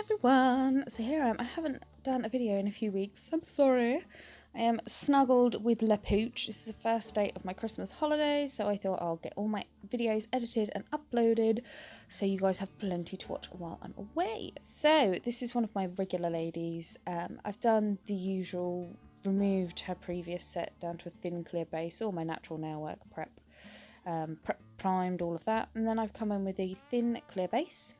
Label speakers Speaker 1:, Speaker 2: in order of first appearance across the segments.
Speaker 1: everyone, so here I am. I haven't done a video in a few weeks, I'm sorry. I am snuggled with La Pooch. This is the first day of my Christmas holiday, so I thought I'll get all my videos edited and uploaded so you guys have plenty to watch while I'm away. So this is one of my regular ladies. I've done the usual, removed her previous set down to a thin clear base, all my natural nail work prep, primed, all of that, and then I've come in with a thin clear base.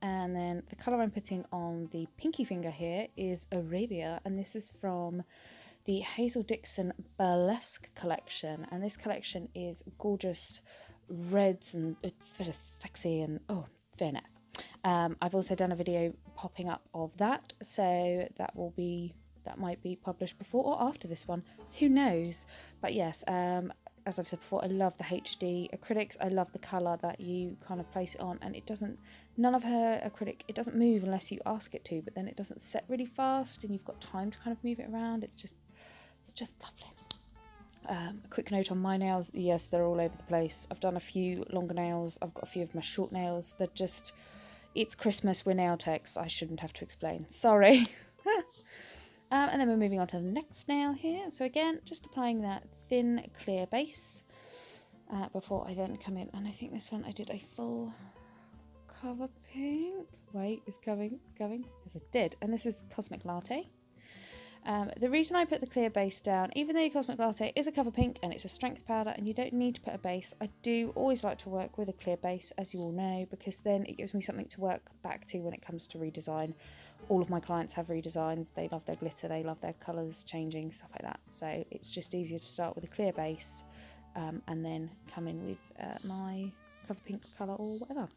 Speaker 1: And then the colour I'm putting on the pinky finger here is Arabia, and this is from the Hazel Dixon Burlesque collection. And this collection is gorgeous reds and it's very sexy and oh, very nice. I've also done a video popping up of that, so that might be published before or after this one, who knows. But yes, as I've said before, I love the HD acrylics. I love the colour that you kind of place it on, and it doesn't, none of her acrylic, it doesn't move unless you ask it to, but then it doesn't set really fast and you've got time to kind of move it around. It's just lovely. A quick note on my nails, yes, they're all over the place. I've done a few longer nails, I've got a few of my short nails. They're just, it's Christmas, we're nail techs, I shouldn't have to explain, sorry. And then we're moving on to the next nail here. So again, just applying that thin clear base before I then come in. And I think this one I did a full cover pink. Wait, it's coming. Yes, I did. And this is Cosmic Latte. The reason I put the clear base down, even though Cosmic Latte is a cover pink and it's a strength powder and you don't need to put a base, I do always like to work with a clear base, as you all know, because then it gives me something to work back to when it comes to redesign. All of my clients have redesigns, they love their glitter, they love their colours changing, stuff like that. So it's just easier to start with a clear base and then come in with my cover pink colour or whatever.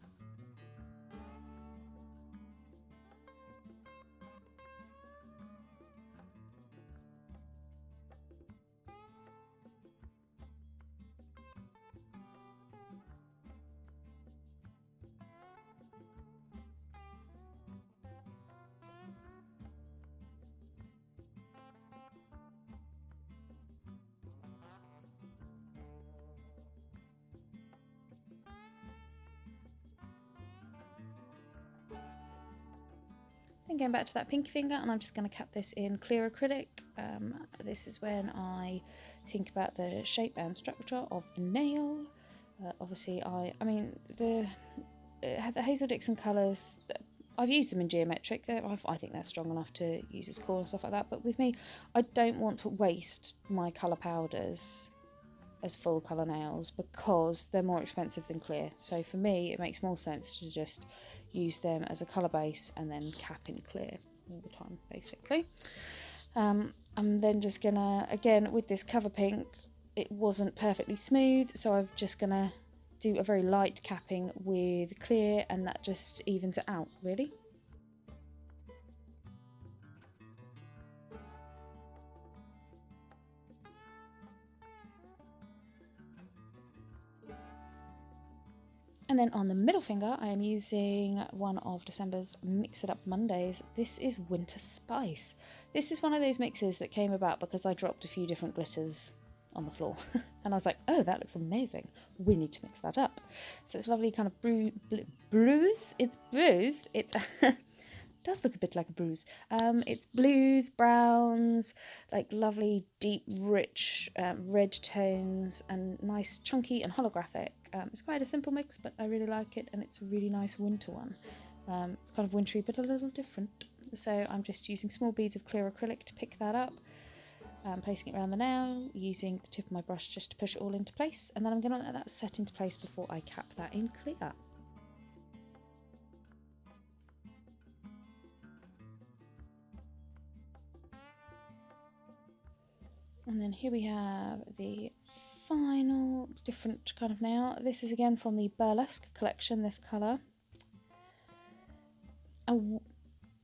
Speaker 1: Then going back to that pinky finger, and I'm just going to cap this in clear acrylic. This is when I think about the shape and structure of the nail. Obviously, I mean the Hazel Dixon colours, I've used them in geometric. I think they're strong enough to use as core and stuff like that. But with me, I don't want to waste my colour powders as full colour nails because they're more expensive than clear. So for me, it makes more sense to just use them as a colour base and then cap in clear all the time, basically. I'm then just gonna, again with this cover pink, it wasn't perfectly smooth, so I'm just gonna do a very light capping with clear, and that just evens it out really. And then on the middle finger, I am using one of December's Mix It Up Mondays. This is Winter Spice. This is one of those mixes that came about because I dropped a few different glitters on the floor. And I was like, oh, that looks amazing. We need to mix that up. So it's lovely kind of bruise. It's bruise. It's does look a bit like a bruise. It's blues, browns, like lovely, deep, rich red tones, and nice, chunky and holographic. It's quite a simple mix, but I really like it, and it's a really nice winter one. It's kind of wintry, but a little different. So I'm just using small beads of clear acrylic to pick that up, placing it around the nail, using the tip of my brush just to push it all into place, and then I'm going to let that set into place before I cap that in clear. And then here we have the final different kind of nail. This is again from the Burlesque collection, this colour. I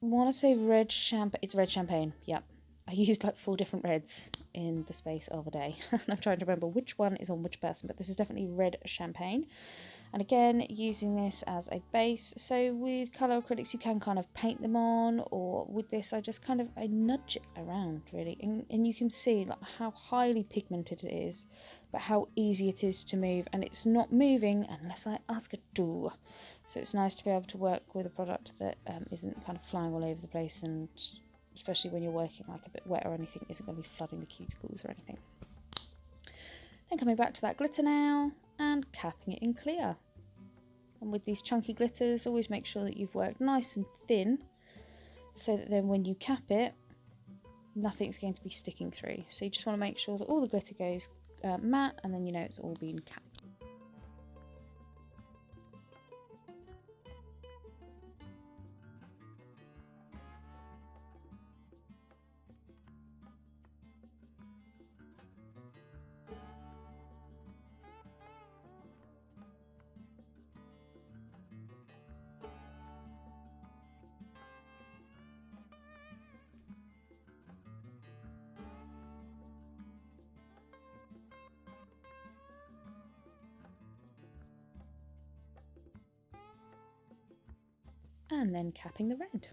Speaker 1: want to say red champagne. It's red champagne, yep. I used like 4 different reds in the space of a day. And I'm trying to remember which one is on which person, but this is definitely red champagne. And again, using this as a base. So with colour acrylics, you can kind of paint them on, or with this, I just kind of, I nudge it around really. And you can see like how highly pigmented it is, but how easy it is to move. And it's not moving unless I ask it to. So it's nice to be able to work with a product that isn't kind of flying all over the place, and especially when you're working like a bit wet or anything, isn't going to be flooding the cuticles or anything. Then coming back to that glitter now and capping it in clear. And with these chunky glitters, always make sure that you've worked nice and thin, so that then when you cap it, nothing's going to be sticking through. So you just want to make sure that all the glitter goes matte, and then you know it's all been capped. And then capping the red.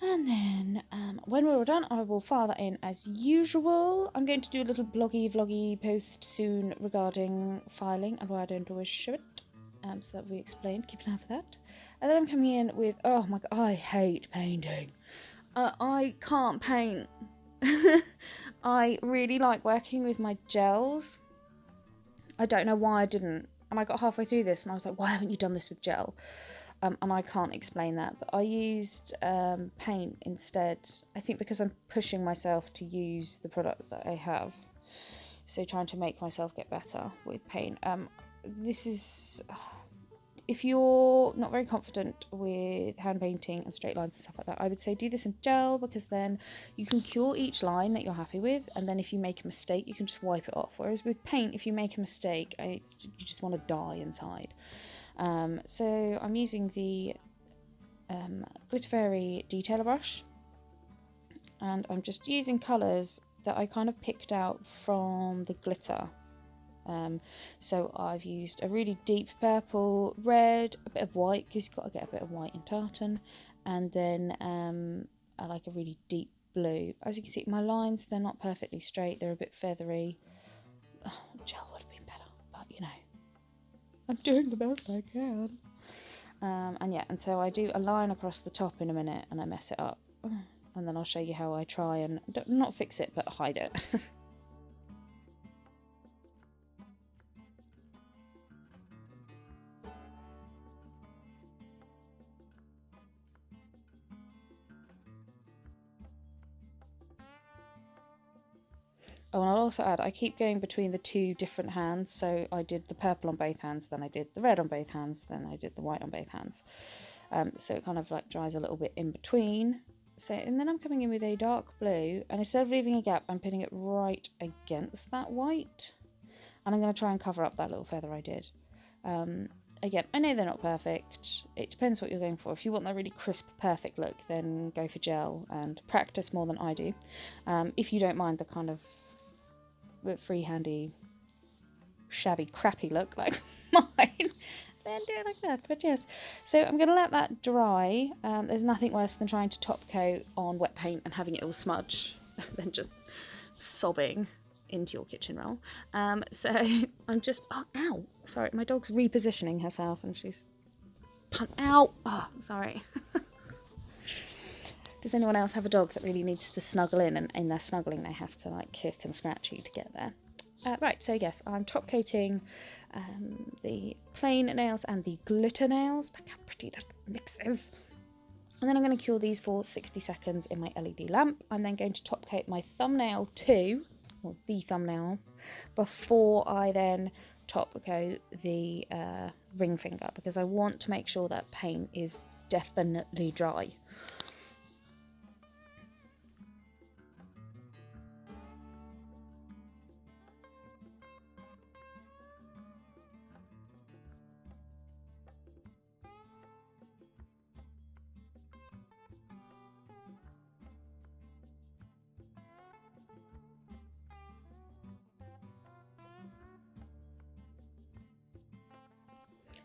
Speaker 1: And then when we're all done, I will file that in as usual. I'm going to do a little bloggy vloggy post soon regarding filing and why I don't always show it. So that will be explained. Keep an eye for that. And then I'm coming in with, oh my god, I hate painting. I can't paint. I really like working with my gels. I don't know why I didn't. And I got halfway through this and I was like, why haven't you done this with gel? And I can't explain that, but I used paint instead. I think because I'm pushing myself to use the products that I have, so trying to make myself get better with paint. This is, if you're not very confident with hand painting and straight lines and stuff like that, I would say do this in gel, because then you can cure each line that you're happy with, and then if you make a mistake you can just wipe it off. Whereas with paint, if you make a mistake, you just want to die inside. So I'm using the Glitter Fairy detailer brush, and I'm just using colours that I kind of picked out from the glitter. So I've used a really deep purple, red, a bit of white, because you've got to get a bit of white in tartan, and then I like a really deep blue. As you can see, my lines, they're not perfectly straight, they're a bit feathery. Oh, gel would have been better, but you know, I'm doing the best I can. And yeah, and so I do a line across the top in a minute and I mess it up. And then I'll show you how I try and not fix it, but hide it. Oh, and I'll also add, I keep going between the two different hands, so I did the purple on both hands, then I did the red on both hands, then I did the white on both hands. So it kind of like dries a little bit in between. So, and then I'm coming in with a dark blue, and instead of leaving a gap, I'm putting it right against that white. And I'm going to try and cover up that little feather I did. Again, I know they're not perfect. It depends what you're going for. If you want that really crisp, perfect look, then go for gel and practice more than I do. If you don't mind the kind of freehandy, shabby, crappy look like mine, then do it like that. But yes, so I'm going to let that dry. There's nothing worse than trying to top coat on wet paint and having it all smudge, than just sobbing into your kitchen roll. So I'm just, oh, ow, sorry, my dog's repositioning herself and she's, ow, oh, sorry. Does anyone else have a dog that really needs to snuggle in, and in their snuggling they have to like kick and scratch you to get there? Right, so yes, I'm top coating the plain nails and the glitter nails. Look how pretty that mixes. And then I'm going to cure these for 60 seconds in my LED lamp. I'm then going to top coat my thumbnail too, or the thumbnail, before I then top coat the ring finger, because I want to make sure that paint is definitely dry.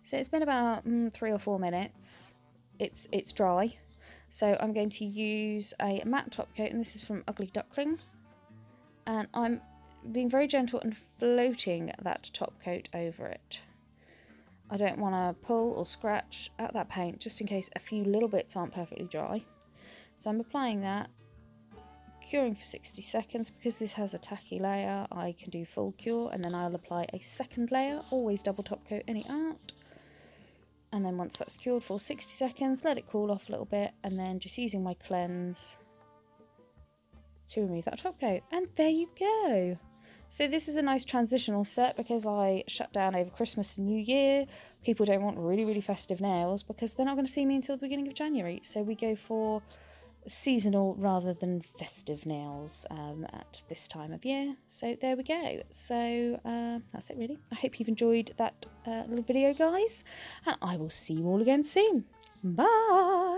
Speaker 1: So it's been about 3 or 4 minutes. It's dry. So I'm going to use a matte top coat, and this is from Ugly Duckling. And I'm being very gentle and floating that top coat over it. I don't want to pull or scratch at that paint, just in case a few little bits aren't perfectly dry. So I'm applying that, curing for 60 seconds. Because this has a tacky layer, I can do full cure, and then I'll apply a second layer. Always double top coat any art. And then once that's cured for 60 seconds, let it cool off a little bit, and then just using my cleanse to remove that top coat. And there you go. So this is a nice transitional set because I shut down over Christmas and New Year. People don't want really, really festive nails because they're not going to see me until the beginning of January. So we go for seasonal rather than festive nails at this time of year. So there we go. So that's it really. I hope you've enjoyed that little video, guys. And I will see you all again soon. Bye!